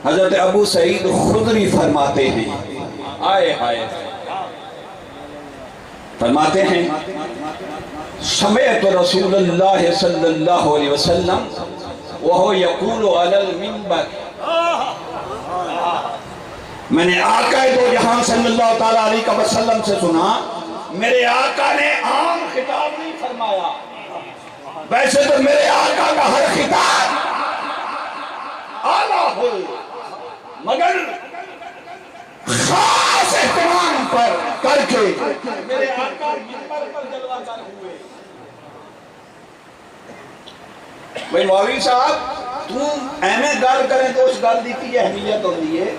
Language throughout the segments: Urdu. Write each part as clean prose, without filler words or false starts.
حضرت ابو سعید خدری فرماتے ہیں، آئے ہائے فرماتے ہیں سمعت رسول اللہ صلی اللہ علیہ وسلم وہو یقول علی المنبر، میں نے آقا دو جہاں صلی اللہ تعالیٰ علیہ وسلم سے سنا، میرے آقا نے عام خطاب نہیں فرمایا، ویسے تو میرے آقا کا ہر خطاب اعلیٰ ہو، مگر خاص اہتمام پر کر کے میرے آقا منبر پر جلوہ گر ہوئے۔ بھئی مولوی صاحب تم ایمیں گل کریں تو اس گل دی کی اہمیت ہوتی ہے،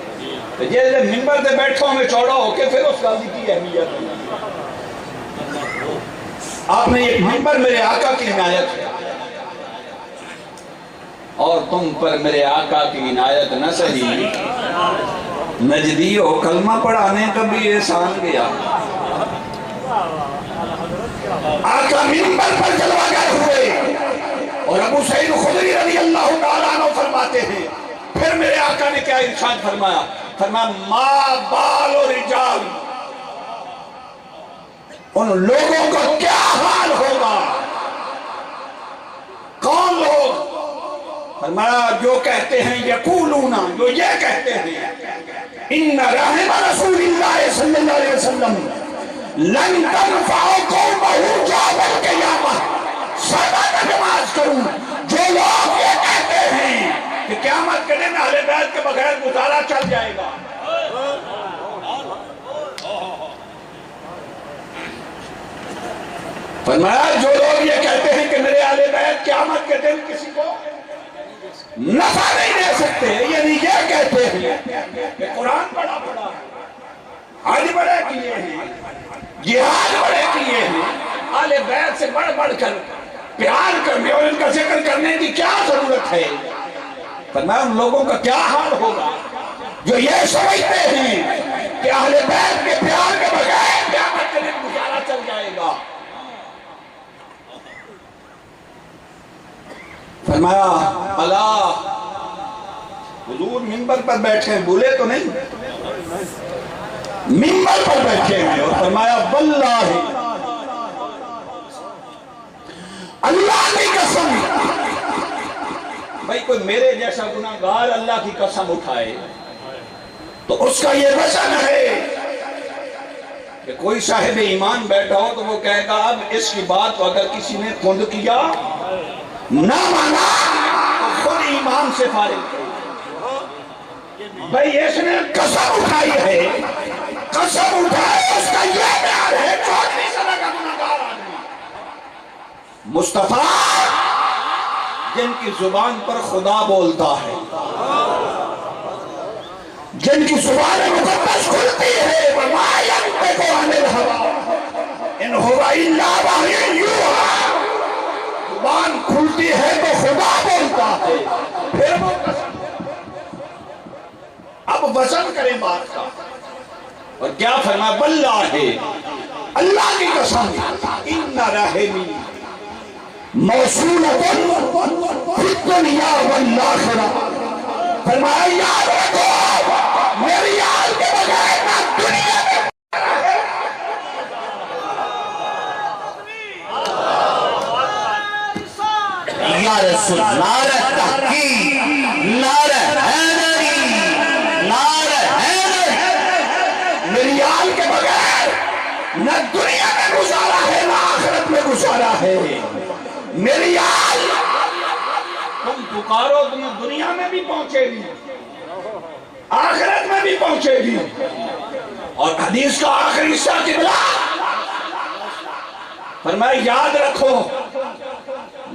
جیسے منبر تے بیٹھو میں چوڑا ہو کے پھر اس گل دی کی اہمیت ہوتی ہے۔ آپ نے ایک منبر میرے آقا کی عنایت ہے، اور تم پر میرے آقا کی عنایت نہ سہی، نجدی ہو کلمہ پڑھانے کا بھی احسان گیا۔ آقا منبر پر جلوہ گر ہوئے، اور ابو سعید خدری رضی اللہ تعالیٰ عنہ فرماتے ہیں پھر میرے آقا نے کیا ارشاد فرمایا؟ فرمایا ما بال و رجال، ان لوگوں کا کیا حال ہوگا؟ کون لوگ؟ فرمایا جو کہتے ہیں یقولون، جو یہ کہتے ہیں ان رحم رسول اللہ صلی اللہ علیہ وسلم لن تنفع قومہ یوم القیامہ، سبا کا نماز کروں، جو لوگ یہ کہتے ہیں کہ قیامت کے دن اہل بیت کے بغیر گزارا چل جائے گا، فرمایا جو لوگ یہ کہتے ہیں کہ میرے اہل بیت قیامت کے دن کسی کو نفع نہیں دے سکتے، یعنی یہ کہتے ہیں کہ قرآن بڑا پڑا ہے، حج بڑے کیے ہیں، جہاد بڑے کیے ہیں، اہل بیت سے بڑھ بڑھ کر پیار کرنے اور ان کا ذکر کرنے کی کیا ضرورت ہے؟ فرمایا ان لوگوں کا کیا حال ہوگا جو یہ سمجھتے ہیں کہ اہل بیت کے پیار کے بغیر قیامت کے دن گزارا چل جائے گا۔ فرمایا اللہ، حضور منبر پر بیٹھے ہیں، بھولے تو نہیں، منبر پر بیٹھے ہیں، اور فرمایا واللہ اللہ کی قسم، بھائی کوئی میرے جیسا گناہگار اللہ کی قسم اٹھائے تو اس کا یہ وزن ہے کہ کوئی صاحب ایمان بیٹھا ہو تو وہ کہے گا اب اس کی بات کو اگر کسی نے کھند کیا نہ مانا تو خود ایمان سے فارغ ہے۔ بھائی اس نے قسم اٹھائی ہے، قسم اٹھائے اس کا یہ بیان ہے 14 سنہ کا گناہگار آدمی، مصطفیٰ جن کی زبان پر خدا بولتا ہے، جن کی زبان مقدس کھلتی ہے، وَمَا يَنطِقُ عَنِ الْهَوَىٰ إِنْ هُوَ إِلَّا وَحْيٌ يُوحَىٰ، زبان کھلتی ہے تو خدا بولتا ہے، پھر وہ قسم۔ اب وزن کریں بات کا، اور کیا فرمایا واللہ، اللہ کی قسم، ان رحمی موصولۃ فی الدنیا والآخرہ، فرمایا یاد رکھو میری آل کے بغیر نہ دنیا میں یا رسول نعرہ تحقیق، نعرہ حیدری، نعرہ حیدر، میری آل کے بغیر نہ دنیا میں گزارا ہے نہ آخرت میں گزارا ہے، میری آل تم پکارو تمہیں دنیا میں بھی پہنچے گی، آخرت میں بھی پہنچے گی۔ اور حدیث کا آخری حصہ قبلہ فرمایا یاد رکھو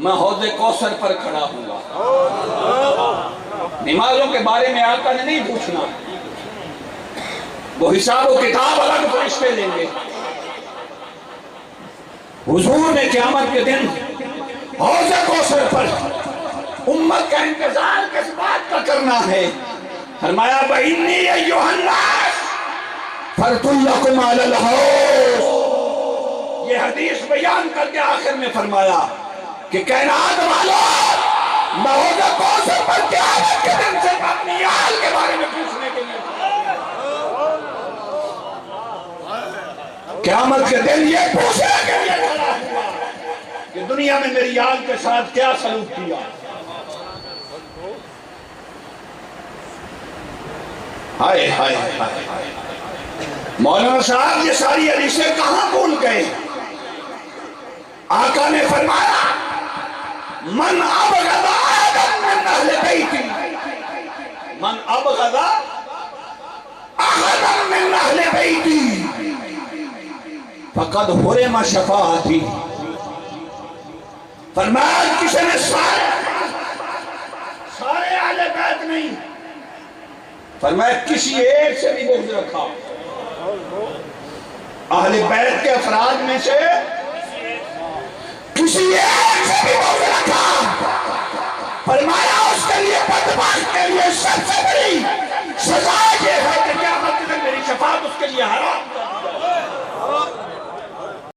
میں حوض کوثر پر کھڑا ہوں گا، نمازوں کے بارے میں آقا نے نہیں پوچھنا، وہ حساب و کتاب الگ فرشتے لیں گے۔ حضور نے قیامت کے دن حوض کوثر پر امت کا انتظار کس بات کا کرنا ہے؟ فرمایا وَإِنِّي أَيُّهَا النَّاسُ فَرْتُ لَكُمْ عَلَى الْحَوْضِ، یہ حدیث بیان کر کے آخر میں فرمایا کہ کائنات والوں میں حوض کوثر پر قیامت کے دن سے اپنی آل کے قیامت کے دن یہ پوچھنے کے لیے کھڑا ہوا کہ دنیا میں میری آل کے ساتھ کیا سلوک کیا. ہائے ہائے ہائے. مولانا صاحب یہ ساری حدیثیں کہاں بھول گئے؟ آقا نے فرمایا من ابغض احدا من اہل بیتی، من ابغض احدا من اہل بیتی فقد حرم شفاعتی. فرمایا کسی نے سارے اہل بیت نہیں، فرمایا کسی ایک سے بھی بغض رکھا، اہل بیت کے افراد میں سے کسی ایک سے بھی بغض رکھا، فرمایا اس کے لیے بدبخت کے لیے سب سے بڑی سزا یہ ہے کہ قیامت کے دن میری شفاعت اس کے لیے حرام